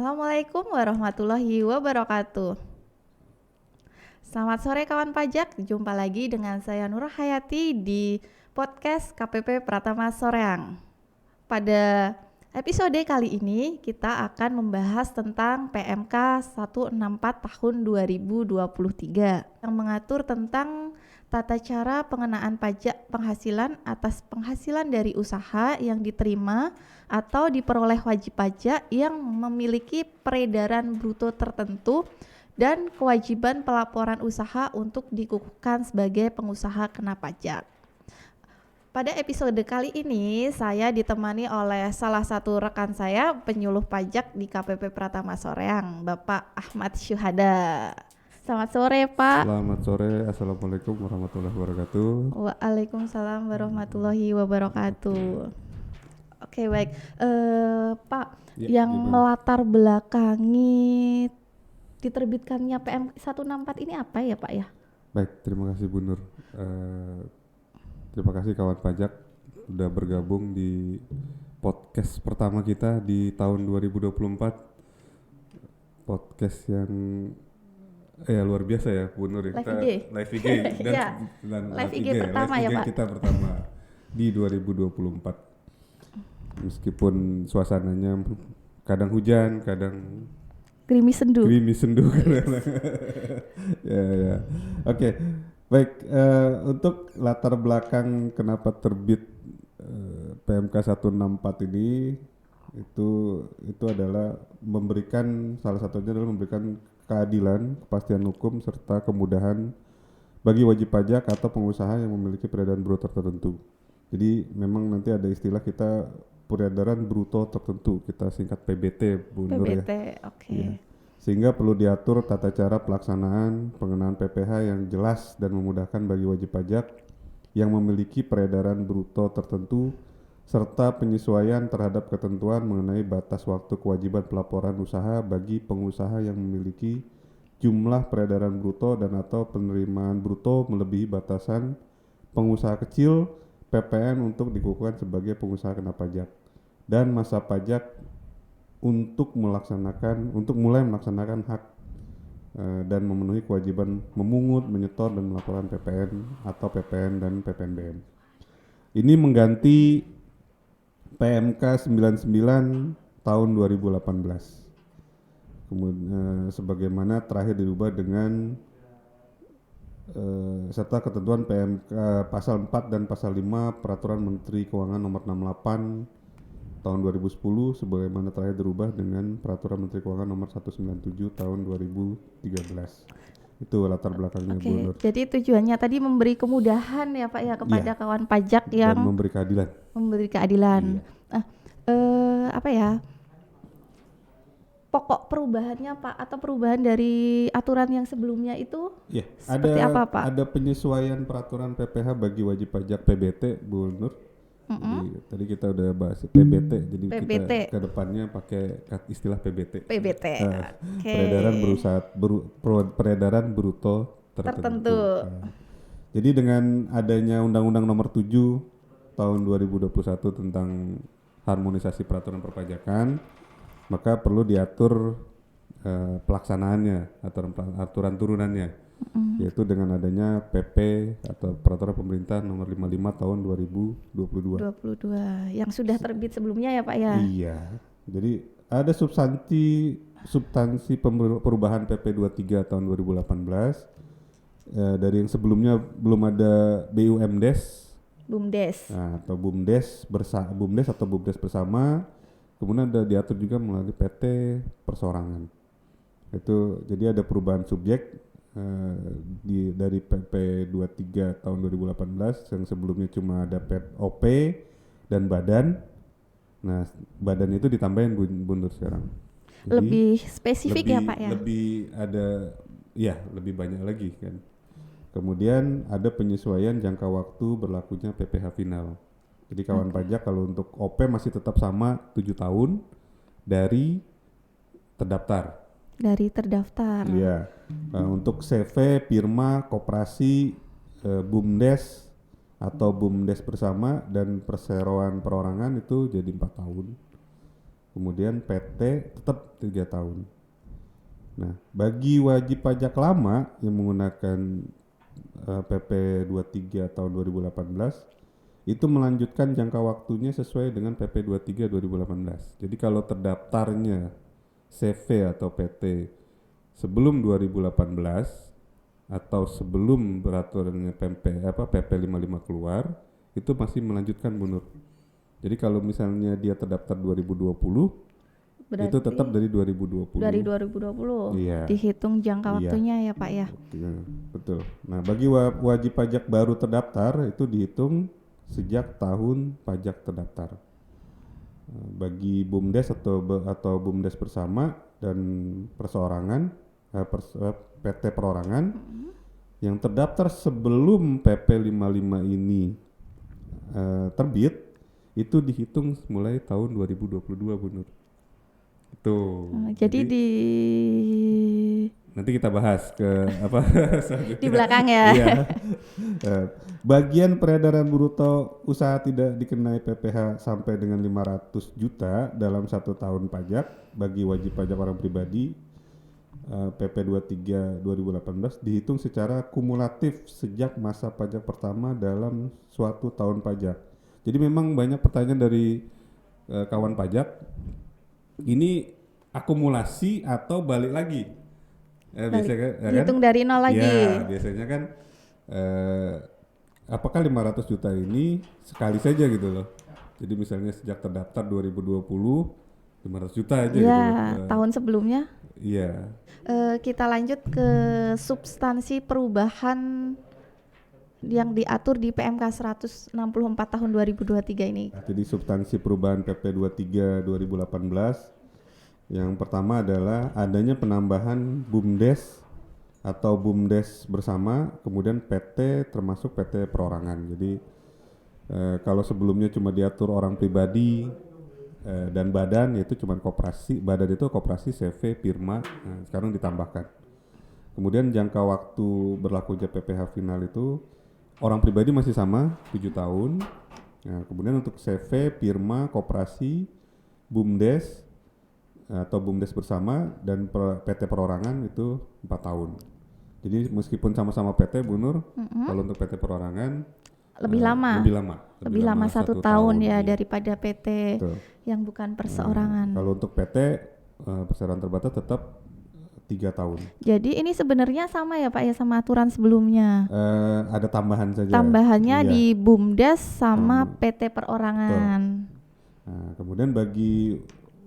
Assalamualaikum warahmatullahi wabarakatuh. Selamat sore kawan pajak, jumpa lagi dengan saya Nurah Hayati di podcast KPP Pratama Soreang. Pada episode kali ini kita akan membahas tentang PMK 164 tahun 2023 yang mengatur tentang tata cara pengenaan pajak penghasilan atas penghasilan dari usaha yang diterima atau diperoleh wajib pajak yang memiliki peredaran bruto tertentu dan kewajiban pelaporan usaha untuk dikukuhkan sebagai pengusaha kena pajak. Pada episode kali ini saya ditemani oleh salah satu rekan saya penyuluh pajak di KPP Pratama Soreang, Bapak Ahmad Syuhada. Selamat sore Pak. Selamat sore, Assalamualaikum warahmatullahi wabarakatuh. Waalaikumsalam warahmatullahi wabarakatuh. Oke baik, Pak, yang Gimana? melatar belakangi diterbitkannya PM 164 ini apa ya Pak ya? Baik, terima kasih Bu Nur. Terima kasih kawan pajak sudah bergabung di podcast pertama kita di tahun 2024. Podcast yang luar biasa ya Bu Nur. Live IG. Live IG dan, Ya, dan live IG pertama live ya, IG Pak. kita pertama di 2024. Meskipun suasananya kadang hujan, kadang Gerimis sendu. ya. Oke. Baik, untuk latar belakang kenapa terbit PMK 164 ini itu adalah salah satunya adalah memberikan keadilan, kepastian hukum serta kemudahan bagi wajib pajak atau pengusaha yang memiliki peredaran bruto tertentu. Jadi memang nanti ada istilah kita peredaran bruto tertentu, kita singkat PBT Bu Nur ya. PBT, oke. Ya. Sehingga perlu diatur tata cara pelaksanaan pengenaan PPh yang jelas dan memudahkan bagi wajib pajak yang memiliki peredaran bruto tertentu serta penyesuaian terhadap ketentuan mengenai batas waktu kewajiban pelaporan usaha bagi pengusaha yang memiliki jumlah peredaran bruto dan atau penerimaan bruto melebihi batasan pengusaha kecil PPN untuk dikukuhkan sebagai pengusaha kena pajak dan masa pajak untuk mulai melaksanakan hak dan memenuhi kewajiban memungut, menyetor dan melaporkan PPN atau PPN dan PPNBM. Ini mengganti PMK 99 tahun 2018. Kemudian sebagaimana terakhir dirubah dengan serta ketentuan PMK pasal 4 dan pasal 5 Peraturan Menteri Keuangan nomor 68 tahun 2010 sebagaimana terakhir dirubah dengan Peraturan Menteri Keuangan nomor 197 tahun 2013. Itu latar belakangnya Bu Nur. Jadi tujuannya tadi memberi kemudahan ya Pak ya kepada kawan pajak yang dan memberi keadilan. Iya. Apa ya? Pokok perubahannya Pak atau perubahan dari aturan yang sebelumnya itu seperti apa Pak? Ada penyesuaian peraturan PPh bagi wajib pajak PBT Bu Nur. Jadi, tadi kita udah bahas PBT, jadi kita ke depannya pakai istilah PBT. Peredaran bruto tertentu. Jadi dengan adanya Undang-Undang Nomor 7 tahun 2021 tentang harmonisasi peraturan perpajakan, maka perlu diatur pelaksanaannya, aturan turunannya. Yaitu dengan adanya PP atau Peraturan Pemerintah Nomor 55 tahun 2022. Yang sudah terbit sebelumnya ya Pak ya? Iya. Jadi ada substansi perubahan PP 23 tahun 2018. Dari yang sebelumnya belum ada BUMDes. Atau BUMDes atau BUMDes bersama. Kemudian ada diatur juga melalui PT persorangan. Itu jadi ada perubahan subjek dari PP 23 tahun 2018 yang sebelumnya cuma ada OP dan badan. Nah, badan itu ditambahin Bu Nur sekarang. Jadi lebih spesifik ya Pak ya? Lebih banyak lagi kan. Kemudian ada penyesuaian jangka waktu berlakunya PPh final. Jadi kawan pajak kalau untuk OP masih tetap sama 7 tahun dari terdaftar. Iya. Untuk CV, Pirma, Koperasi, BUMDes atau BUMDes bersama dan perseroan perorangan itu jadi 4 tahun. kemudian PT tetap 3 tahun. Nah, bagi wajib pajak lama yang menggunakan PP 23 tahun 2018 itu melanjutkan jangka waktunya sesuai dengan PP 23 2018. Jadi kalau terdaftarnya CV atau PT sebelum 2018 atau sebelum peraturannya PP 55 keluar, itu masih melanjutkan, Bu Nur. Jadi kalau misalnya dia terdaftar 2020, Berarti itu tetap dari 2020. dari 2020 Iya. dihitung jangka Iya. waktunya ya Pak ya. Betul. Nah, bagi wajib pajak baru terdaftar itu dihitung sejak tahun pajak terdaftar. Bagi BUMDes atau BUMDes bersama dan perseorangan, PT perorangan yang terdaftar sebelum PP 55 ini terbit, itu dihitung mulai tahun 2022, Bu Nur. Itu. Jadi di Nanti kita bahas ke apa di belakang ya. Iya. Bagian peredaran bruto usaha tidak dikenai PPh sampai dengan 500 juta dalam 1 tahun pajak bagi wajib pajak orang pribadi, PP 23 2018 dihitung secara kumulatif sejak masa pajak pertama dalam suatu tahun pajak. Jadi memang banyak pertanyaan dari kawan pajak, ini akumulasi atau balik lagi? Biasanya kan, Dihitung dari nol lagi. Ya, biasanya kan apakah 500 juta ini sekali saja gitu loh. Jadi misalnya sejak terdaftar 2020 500 juta aja gitu Ya, loh. tahun sebelumnya. Iya. Kita lanjut ke substansi perubahan yang diatur di PMK 164 tahun 2023 ini. Jadi substansi perubahan PP 23 2018 yang pertama adalah adanya penambahan BUMDes atau BUMDes bersama, kemudian PT termasuk PT perorangan. Jadi kalau sebelumnya cuma diatur orang pribadi dan badan, yaitu cuma koperasi, badan itu koperasi, CV, firma, sekarang ditambahkan. Kemudian jangka waktu berlakunya PPh final itu orang pribadi masih sama 7 tahun. Nah, kemudian untuk CV, firma, koperasi, BUMDes atau BUMDes bersama dan PT perorangan itu 4 tahun. Jadi meskipun sama-sama PT, Bu Nur, kalau untuk PT perorangan Lebih lama. Lebih lama 1 tahun ya daripada PT. Betul. Yang bukan perseorangan. Kalau untuk PT perseorangan terbatas tetap 3 tahun. Jadi ini sebenarnya sama ya Pak ya sama aturan sebelumnya. Ada tambahan saja. Tambahannya Iya. di BUMDes sama PT perorangan. Nah, kemudian bagi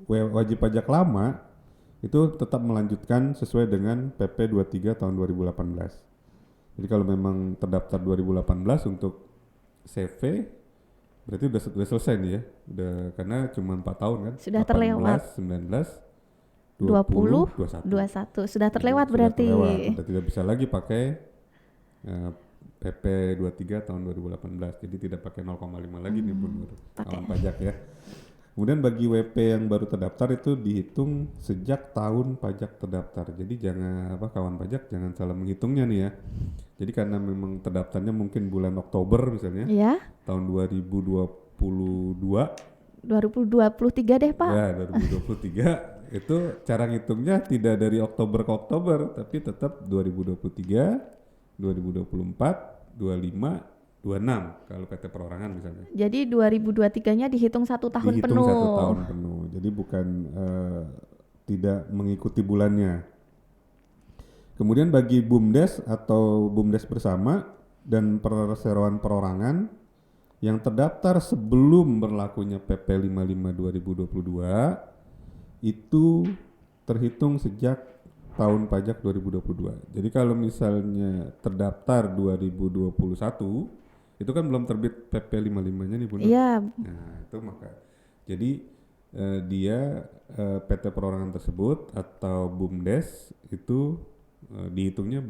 wajib pajak lama itu tetap melanjutkan sesuai dengan PP 23 tahun 2018. Jadi kalau memang terdaftar 2018 untuk CV berarti udah selesai nih ya. Udah, karena cuma 4 tahun kan. Sudah 18, terlewat. 19, 20, 21. Sudah terlewat Jadi berarti. Sudah terlewat. Udah tidak bisa lagi pakai PP 23 tahun 2018. Jadi tidak pakai 0,5 lagi nih Bu Nur. Kawan pajak ya. Kemudian bagi WP yang baru terdaftar itu dihitung sejak tahun pajak terdaftar. Jadi jangan kawan pajak jangan salah menghitungnya nih ya. Jadi karena memang terdaftarnya mungkin bulan Oktober misalnya. Ya. Tahun 2022. 2023 deh Pak. Ya, 2023 itu cara ngitungnya tidak dari Oktober ke Oktober, tapi tetap 2023, 2024, 25, 26 kalau PT perorangan misalnya. Jadi 2023-nya dihitung 1 tahun Dihitung penuh. 1 tahun penuh. Jadi bukan tidak mengikuti bulannya. Kemudian bagi BUMDes atau BUMDes bersama dan perseroan perorangan yang terdaftar sebelum berlakunya PP 55 2022 itu terhitung sejak tahun pajak 2022. Jadi kalau misalnya terdaftar 2021 itu kan belum terbit PP 55-nya nih Bu Nur. Iya. Nah, itu maka jadi dia PT perorangan tersebut atau BUMDes itu dihitungnya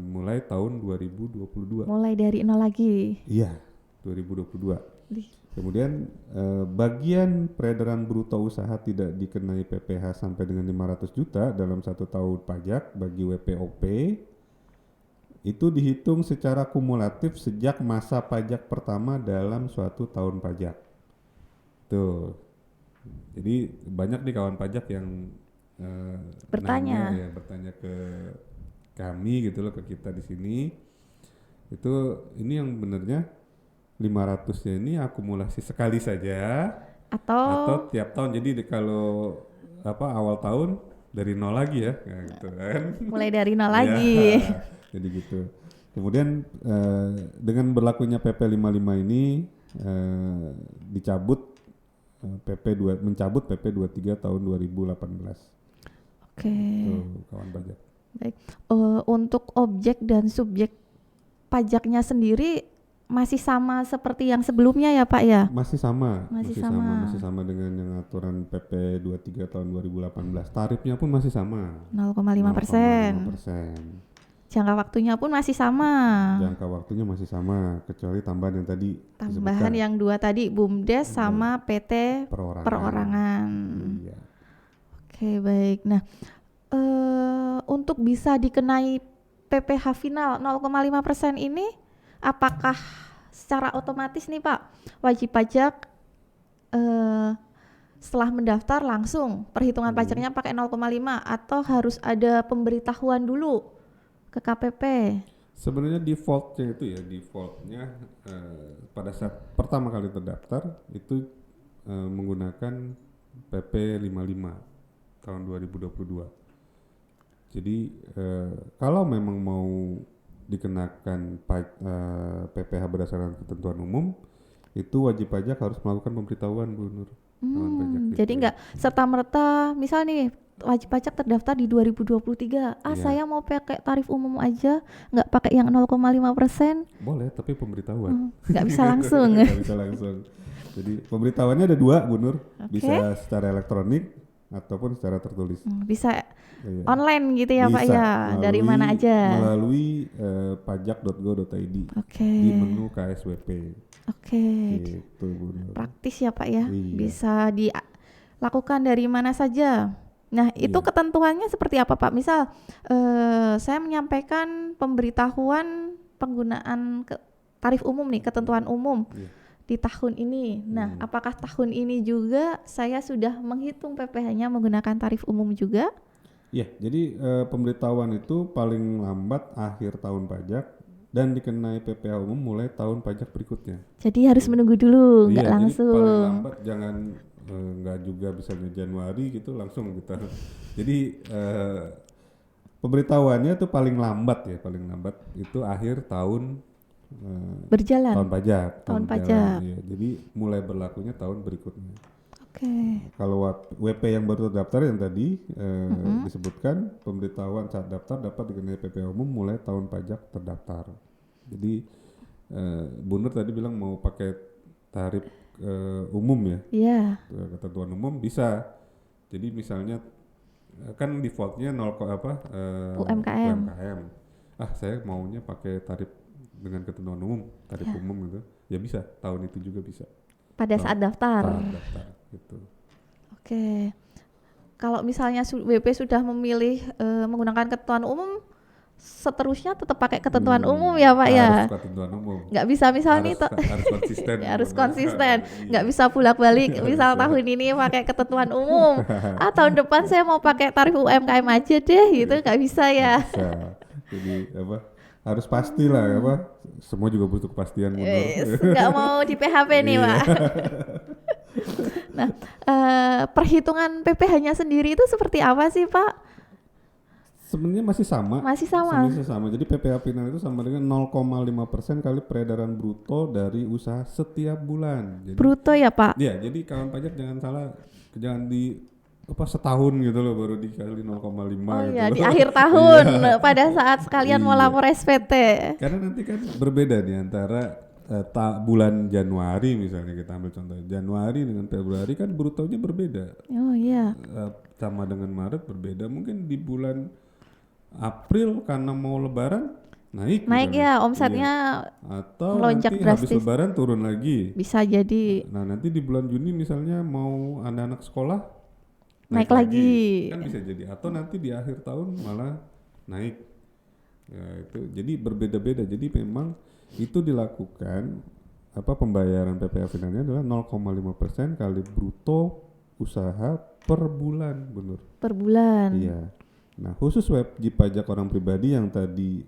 mulai tahun 2022. Mulai dari nol lagi. Iya, 2022. Kemudian bagian peredaran bruto usaha tidak dikenai PPh sampai dengan 500 juta dalam 1 tahun pajak bagi WPOP itu dihitung secara kumulatif sejak masa pajak pertama dalam suatu tahun pajak. Tuh. Jadi banyak nih kawan pajak yang Bertanya. bertanya ke kami gitu loh, ke kita di sini. Itu ini yang benernya 500-nya ini akumulasi sekali saja atau Atau tiap tahun. Jadi kalau awal tahun dari nol lagi ya, gitu kan. mulai dari nol Iya, lagi. jadi gitu. Kemudian dengan berlakunya PP 55 ini dicabut mencabut PP 23 tahun 2018. Oke. Tuh, kawan pajak. Baik. Untuk objek dan subjek pajaknya sendiri masih sama seperti yang sebelumnya ya Pak ya? Masih sama, Masih masih sama. sama dengan yang aturan PP 23 tahun 2018. Tarifnya pun masih sama. 0,5%. 0,5%. Jangka waktunya pun masih sama. Jangka waktunya masih sama, kecuali tambahan yang tadi Tambahan disebutkan. yang dua tadi, BUMDes sama PT Perorangan. Perorangan. Iya. Oke, baik. Nah, untuk bisa dikenai PPh final 0,5% ini, apakah secara otomatis nih Pak, wajib pajak setelah mendaftar langsung perhitungan pajaknya pakai 0,5 atau harus ada pemberitahuan dulu ke KPP? Sebenarnya defaultnya pada saat pertama kali terdaftar itu menggunakan PP 55 tahun 2022. Jadi kalau memang mau dikenakan PPh berdasarkan ketentuan umum, itu wajib pajak harus melakukan pemberitahuan, Bu Nur. Jadi nggak serta-merta, misal nih wajib pajak terdaftar di 2023, Iya. saya mau pakai tarif umum aja, nggak pakai yang 0,5%, Boleh, tapi pemberitahuan. nggak bisa langsung. Nggak bisa langsung. Jadi pemberitahuannya ada dua, Bu Nur. Oke. Bisa secara elektronik ataupun secara tertulis. Bisa Iya. online gitu ya Pak Bisa, ya, dari mana aja? melalui pajak.go.id Oke. di menu KSWP. Oke, Gitu, Bu Nur. praktis ya Pak ya, Iya. bisa dilakukan dari mana saja. Nah, itu Iya. ketentuannya seperti apa Pak? Misal saya menyampaikan pemberitahuan penggunaan tarif umum nih, ketentuan umum Iya. di tahun ini. Nah, apakah tahun ini juga saya sudah menghitung PPh-nya menggunakan tarif umum juga? Iya, jadi pemberitahuan itu paling lambat akhir tahun pajak dan dikenai PPh umum mulai tahun pajak berikutnya. Jadi harus menunggu dulu, nggak Iya, langsung. jadi paling lambat jangan nggak juga misalnya Januari gitu langsung kita. Jadi pemberitahuannya itu paling lambat itu akhir tahun Berjalan. tahun pajak. Tahun jalan, pajak. iya. Jadi mulai berlakunya tahun berikutnya. Oke. Kalau WP yang baru terdaftar yang tadi disebutkan pemberitahuan saat daftar dapat dikenai PPh umum mulai tahun pajak terdaftar. Jadi Bu Nur tadi bilang mau pakai tarif umum ya, Iya. ketentuan umum bisa. Jadi misalnya kan defaultnya UMKM. Saya maunya pakai tarif dengan ketentuan umum, tarif umum gitu. Ya bisa, tahun itu juga bisa. Pada saat daftar. Daftar gitu. Oke. Kalau misalnya WP sudah memilih menggunakan ketentuan umum, seterusnya tetap pakai ketentuan umum ya Pak ya? Harus ketentuan umum. Nggak bisa misal nih Harus konsisten. ya, harus konsisten, nggak bisa bolak-balik. Misal tahun ini pakai ketentuan umum, tahun depan saya mau pakai tarif UMKM aja deh, gitu nggak bisa ya? Bisa. Jadi harus pasti lah semua juga butuh kepastian. Nggak mau di PHP nih Pak. Nah, perhitungan PPh-nya sendiri itu seperti apa sih Pak? Sebenarnya masih sama. Masih sama. Jadi PPh final itu sama dengan 0,5% kali peredaran bruto dari usaha setiap bulan. Jadi, bruto ya Pak? Iya, jadi kawan pajak jangan di setahun gitu loh baru dikali 0,5 gitu. Iya, di akhir tahun pada saat sekalian mau lapor SPT. Karena nanti kan berbeda nih antara bulan Januari misalnya, kita ambil contoh Januari dengan Februari kan brutonya berbeda. Oh iya. Sama dengan Maret berbeda, mungkin di bulan April karena mau lebaran naik ya omsetnya, atau melonjak nanti drastis. habis lebaran turun lagi. Bisa jadi. Nah, nanti di bulan Juni misalnya mau anak-anak sekolah naik lagi. Kan bisa jadi, atau nanti di akhir tahun malah naik. Ya, itu jadi berbeda-beda. Jadi memang itu dilakukan pembayaran PPh finalnya adalah 0,5% kali bruto usaha per bulan, Bu Nur. Per bulan. Iya. Nah, khusus wajib pajak orang pribadi yang tadi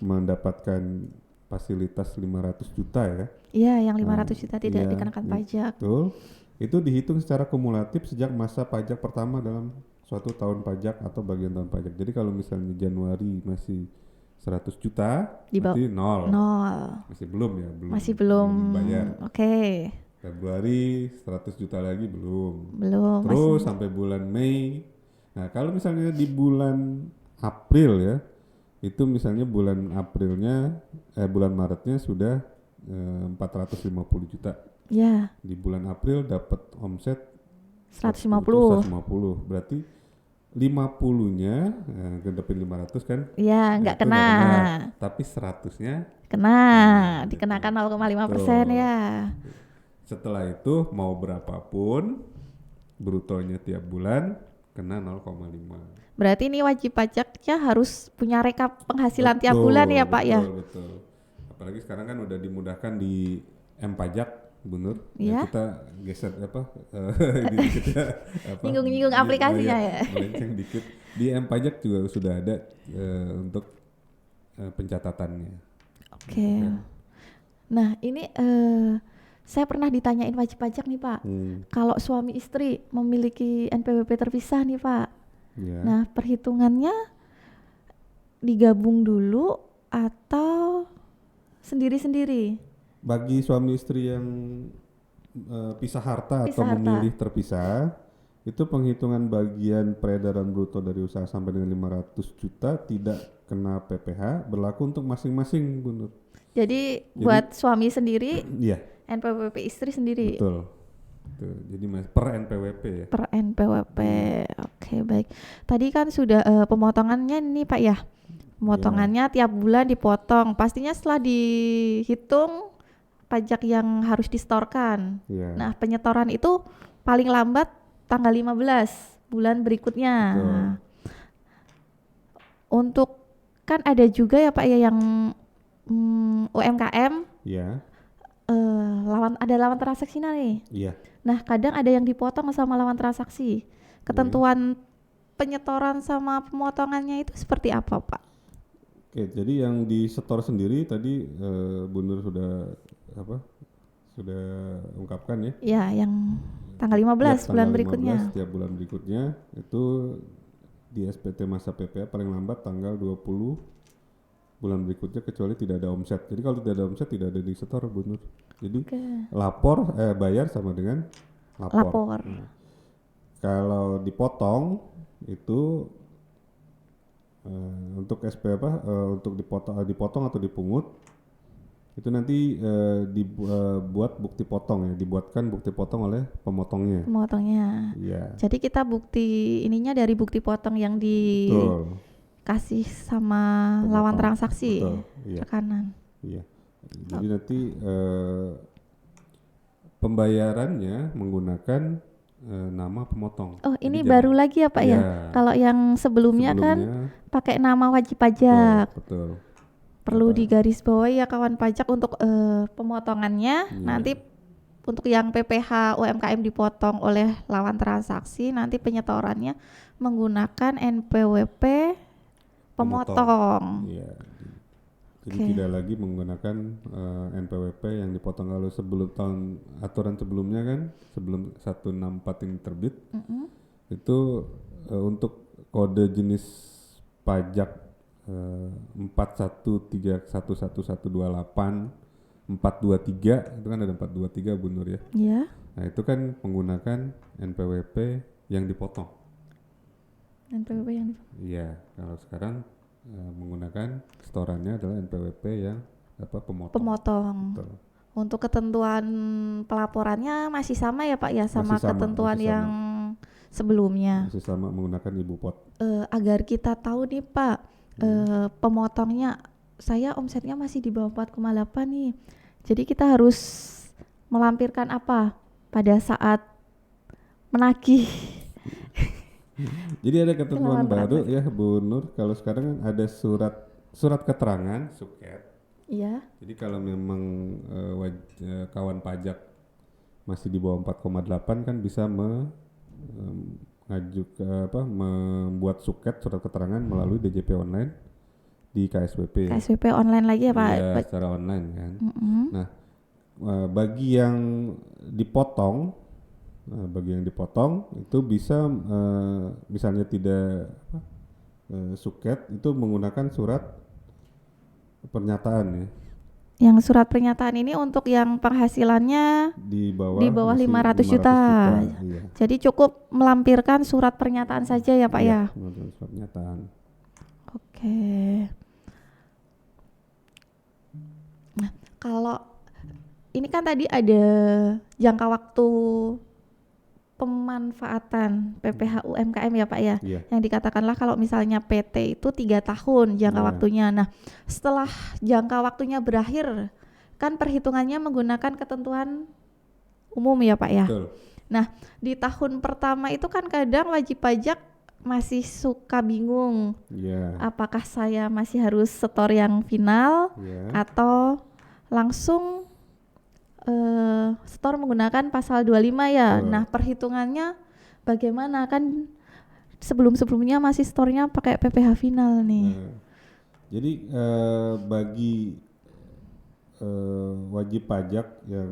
mendapatkan fasilitas 500 juta ya. Iya, yang Nah, 500 juta tidak iya, dikenakan pajak. betul. Itu dihitung secara kumulatif sejak masa pajak pertama dalam suatu tahun pajak atau bagian tahun pajak. Jadi kalau misalnya Januari masih 100 juta, berarti nol. Masih belum ya, Masih belum bayar. Oke. Februari 100 juta lagi belum. Belum. Terus sampai bulan Mei. Nah, kalau misalnya di bulan April ya, itu misalnya bulan Maretnya sudah 450 juta. Ya. Di bulan April dapat omset 150. Berarti 50-nya gedepin 500 kan? Ya, nggak kena. Tapi 100-nya kena, dikenakan 0,5% ya. Setelah itu mau berapapun brutonya tiap bulan kena 0,5. Berarti ini wajib pajaknya harus punya rekap penghasilan tiap bulan ya Pak ya? Betul. Apalagi sekarang kan udah dimudahkan di M-Pajak, Bu Nur. Ya. Kita geser Nyinggung-nyinggung aplikasinya ya. Melenceng dikit. Di M-Pajak juga sudah ada untuk pencatatannya. Oke. Nah ini saya pernah ditanyain wajib pajak nih Pak. Kalau suami istri memiliki NPWP terpisah nih Pak. Ya. Nah perhitungannya digabung dulu atau sendiri-sendiri? Bagi suami istri yang pisah harta atau memilih terpisah, itu penghitungan bagian peredaran bruto dari usaha sampai dengan 500 juta tidak kena PPh, berlaku untuk masing-masing, Bu Nur. Jadi buat suami sendiri, iya. NPWP istri sendiri. Betul. Jadi per NPWP ya. Per NPWP. Oke, baik. Tadi kan sudah pemotongannya nih Pak ya. Pemotongannya tiap bulan dipotong. Pastinya setelah dihitung pajak yang harus disetorkan. Nah, penyetoran itu paling lambat tanggal 15 bulan berikutnya. Untuk kan ada juga ya Pak ya yang UMKM. Iya. Ada lawan transaksi nih. Iya. Nah, kadang ada yang dipotong sama lawan transaksi. Ketentuan penyetoran sama pemotongannya itu seperti apa, Pak? Oke, jadi yang disetor sendiri tadi Bu Nur sudah ungkapkan ya. Ya, yang tanggal 15 bulan berikutnya. Setiap bulan berikutnya itu di SPT masa PPh paling lambat tanggal 20 bulan berikutnya kecuali tidak ada omset. Jadi kalau tidak ada omset tidak ada disetor, Bu Nur. Jadi bayar sama dengan lapor. Nah, kalau dipotong itu untuk untuk dipotong atau dipungut itu nanti dibuatkan bukti potong oleh pemotongnya. Iya. Jadi kita dari bukti potong yang dikasih sama pemotong. Lawan transaksi. Betul. Iya. Rekanan. Iya. Jadi nanti pembayarannya menggunakan nama pemotong. Oh, ini baru lagi ya Pak ya? Kalau yang sebelumnya kan pakai nama wajib pajak. Betul. Perlu digarisbawahi ya kawan pajak untuk pemotongannya. Nanti untuk yang PPh UMKM dipotong oleh lawan transaksi, nanti penyetorannya menggunakan NPWP pemotong. Iya. Jadi tidak lagi menggunakan NPWP yang dipotong kalau sebelum aturan sebelumnya kan, sebelum 164 ini terbit, itu untuk kode jenis pajak 41311128 423 itu kan ada 423 Bu Nur ya. Iya. Nah itu kan menggunakan NPWP yang dipotong. NPWP yang dipotong. Iya, kalau sekarang menggunakan setorannya adalah NPWP yang pemotong. Betul. Untuk ketentuan pelaporannya masih sama ya Pak ya, sama ketentuan yang sebelumnya. Masih sama menggunakan ibu pot. Agar kita tahu nih Pak, pemotongnya saya omsetnya masih di bawah 4,8 nih. Jadi kita harus melampirkan apa pada saat menagih? Jadi ada ketentuan baru ya Bu Nur, kalau sekarang ada surat keterangan suket. Iya. Jadi kalau memang kawan pajak masih di bawah 4,8 kan bisa membuat suket surat keterangan melalui DJP online di KSWP. KSWP online lagi ya Pak? Iya, secara online kan. Mm-mm. Nah, bagi yang dipotong itu bisa misalnya tidak suket itu menggunakan surat pernyataan ya. Yang surat pernyataan ini untuk yang penghasilannya Di di bawah masih 500 juta. Iya. Jadi cukup melampirkan surat pernyataan saja ya Pak ya? Surat pernyataan. Oke. Nah, kalau ini kan tadi ada jangka waktu pemanfaatan PPH UMKM ya Pak ya? Iya. Yang dikatakanlah kalau misalnya PT itu 3 tahun jangka Iya. waktunya. Nah, setelah jangka waktunya berakhir, kan perhitungannya menggunakan ketentuan umum ya Pak ya? Betul. Nah, di tahun pertama itu kan kadang wajib pajak masih suka bingung. Iya. Apakah saya masih harus setor yang final Iya. atau langsung setor menggunakan pasal 25 ya. Betul. Nah, perhitungannya bagaimana? Kan sebelum-sebelumnya masih setornya pakai PPH final nih. Jadi bagi wajib pajak yang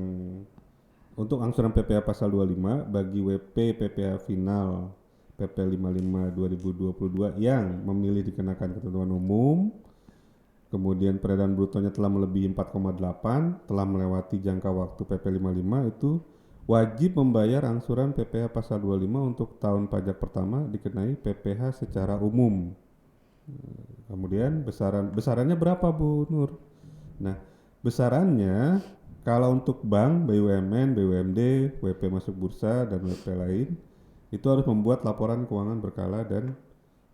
untuk angsuran PPH pasal 25 bagi WP PPH final PP 55 2022 yang memilih dikenakan ketentuan umum, kemudian peredaran brutonya telah melebihi 4,8, telah melewati jangka waktu PP 55 itu wajib membayar angsuran PPH pasal 25 untuk tahun pajak pertama dikenai PPH secara umum. Kemudian besarannya berapa Bu Nur? Nah, besarannya kalau untuk bank, BUMN, BUMD, WP masuk bursa dan WP lain itu harus membuat laporan keuangan berkala dan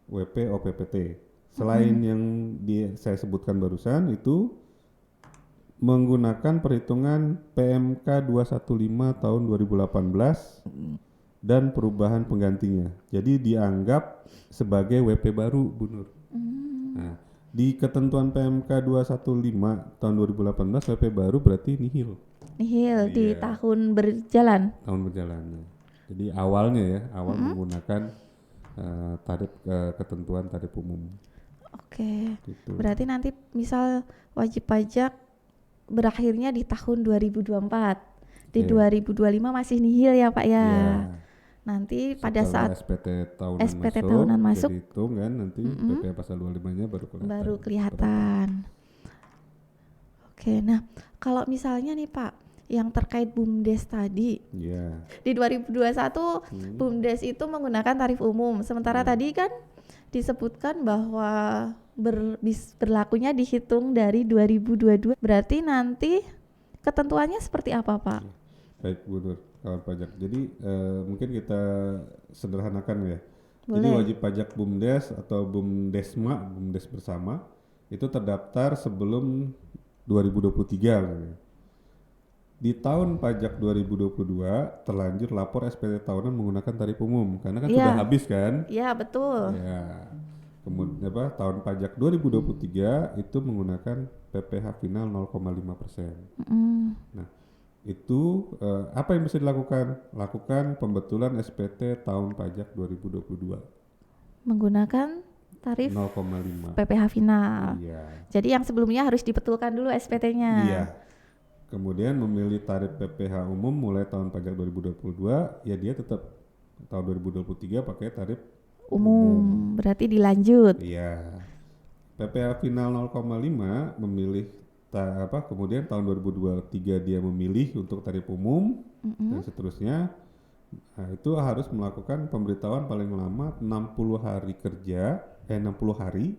WP OPPT. Selain yang saya sebutkan barusan itu menggunakan perhitungan PMK 215 tahun 2018 dan perubahan penggantinya. Jadi dianggap sebagai WP baru, Bu Nur. Nah, di ketentuan PMK 215 tahun 2018 WP baru berarti nihil. Nihil di Iya. tahun berjalan. Tahun berjalan. Jadi awalnya menggunakan tarif ketentuan tarif umum. Oke. Gitu. Berarti nanti misal wajib pajak berakhirnya di tahun 2024. Di Iya. 2025 masih nihil ya Pak ya. Iya. Nanti pada Setelah saat SPT tahunan SPT masuk, tahunan masuk, jadi hitung kan nanti PPh pasal 25-nya baru kelihatan. baru kelihatan. Oke, nah kalau misalnya nih Pak, yang terkait BUMDes tadi, Iya. di 2021 BUMDes itu menggunakan tarif umum, sementara tadi kan disebutkan bahwa berlakunya dihitung dari 2022, berarti nanti ketentuannya seperti apa Pak? Baik Bu Nur, kawan pajak. Jadi mungkin kita sederhanakan ya. Jadi Boleh. wajib pajak BUMDes atau BUMDesma, BUMDes bersama itu terdaftar sebelum 2023. Di tahun pajak 2022 terlanjur lapor SPT tahunan menggunakan tarif umum karena kan Iya. sudah habis kan? Iya betul. Ya. Kemudian tahun pajak 2023 itu menggunakan PPh final 0,5%. Nah, itu apa yang bisa dilakukan? Lakukan pembetulan SPT tahun pajak 2022. Menggunakan tarif 0,5. PPh final. Iya. Jadi yang sebelumnya harus dibetulkan dulu SPT-nya. Iya. Kemudian memilih tarif PPh umum mulai tahun pajak 2022, ya dia tetap tahun 2023 pakai tarif Umum. Berarti dilanjut. Iya. PPh final 0,5 memilih kemudian tahun 2023 dia memilih untuk tarif umum dan seterusnya. Nah, itu harus melakukan pemberitahuan paling lama 60 hari kerja, 60 hari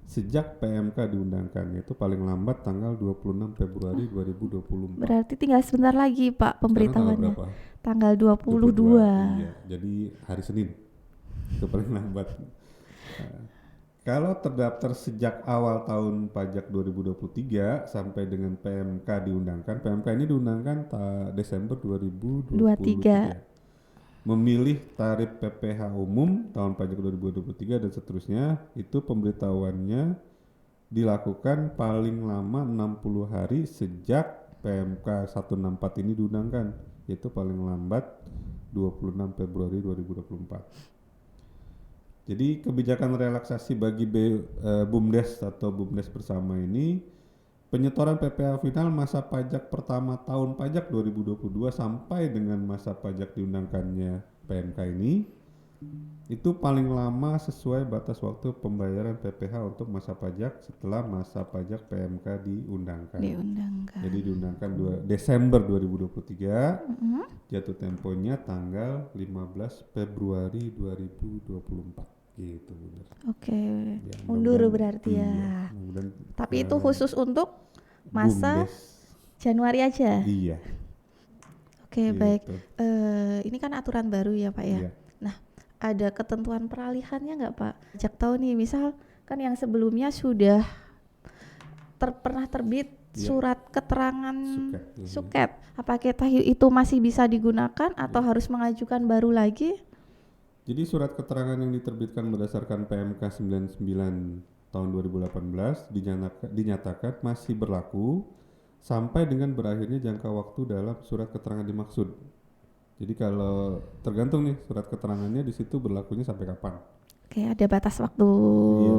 sejak PMK diundangkan, yaitu paling lambat tanggal 26 Februari 2024. Berarti tinggal sebentar lagi Pak pemberitahuannya. Berapa? Tanggal 22. Iya, jadi hari Senin. Itu paling lambat. Kalau terdaftar sejak awal tahun pajak 2023 sampai dengan PMK diundangkan, PMK ini diundangkan Desember 2023. Memilih tarif PPh umum tahun pajak 2023 dan seterusnya, itu pemberitahuannya dilakukan paling lama 60 hari sejak PMK 164 ini diundangkan, yaitu paling lambat 26 Februari 2024. Jadi kebijakan relaksasi bagi BUMDes atau BUMDes bersama ini, penyetoran PPh final masa pajak pertama tahun pajak 2022 sampai dengan masa pajak diundangkannya PMK ini, itu paling lama sesuai batas waktu pembayaran PPh untuk masa pajak setelah masa pajak PMK diundangkan. Jadi diundangkan Desember 2023, jatuh temponya tanggal 15 Februari 2024 gitu. Oke, Ya, mundur mudah-mudahan- berarti ya. iya, mudah-mudahan, Tapi itu khusus untuk masa BUMDes. Januari aja. Iya. Oke, Gitu. baik. Ini kan aturan baru ya Pak ya. Iya. Nah, ada ketentuan peralihannya nggak Pak? Sejak tahun nih, misal kan yang sebelumnya sudah pernah terbit Iya. surat keterangan Suket. suket. Apakah itu masih bisa digunakan atau harus mengajukan baru lagi? Jadi surat keterangan yang diterbitkan berdasarkan PMK 99 tahun 2018 dinyatakan masih berlaku sampai dengan berakhirnya jangka waktu dalam surat keterangan dimaksud. Jadi kalau tergantung nih surat keterangannya di situ berlakunya sampai kapan. Oke, ada batas waktu.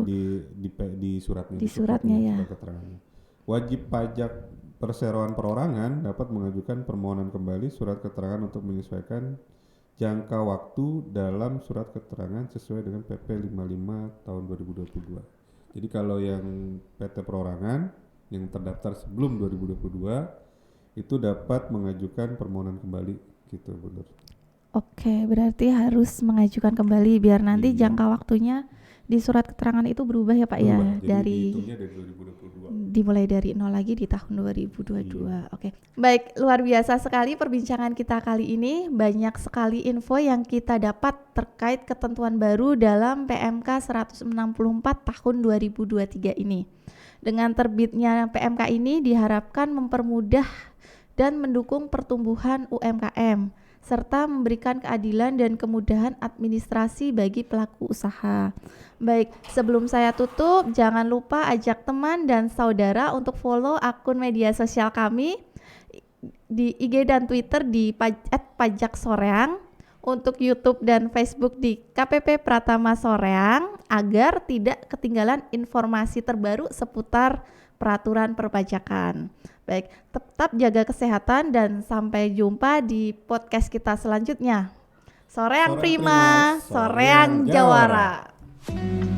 Iya di suratnya. Di suratnya ya. Surat keterangannya. Wajib pajak perseroan perorangan dapat mengajukan permohonan kembali surat keterangan untuk menyesuaikan jangka waktu dalam surat keterangan sesuai dengan PP 55 tahun 2022. Jadi kalau yang PT perorangan yang terdaftar sebelum 2022 itu dapat mengajukan permohonan kembali gitu, benar. Oke, berarti harus mengajukan kembali biar nanti Iya. jangka waktunya di surat keterangan itu berubah ya Pak ya. Berubah, jadi Dari dihitungnya dari 2022. dimulai dari nol lagi di tahun 2022. Oke. Baik, luar biasa sekali perbincangan kita kali ini. Banyak sekali info yang kita dapat terkait ketentuan baru dalam PMK 164 tahun 2023 ini. Dengan terbitnya PMK ini diharapkan mempermudah dan mendukung pertumbuhan UMKM serta memberikan keadilan dan kemudahan administrasi bagi pelaku usaha. Baik, sebelum saya tutup, jangan lupa ajak teman dan saudara untuk follow akun media sosial kami di IG dan Twitter di @pajaksoreang, untuk YouTube dan Facebook di KPP Pratama Soreang agar tidak ketinggalan informasi terbaru seputar peraturan perpajakan. Baik, tetap jaga kesehatan dan sampai jumpa di podcast kita selanjutnya. Soreang Soreang Prima, Prima, Soreang Soreang Jawara. Jawara.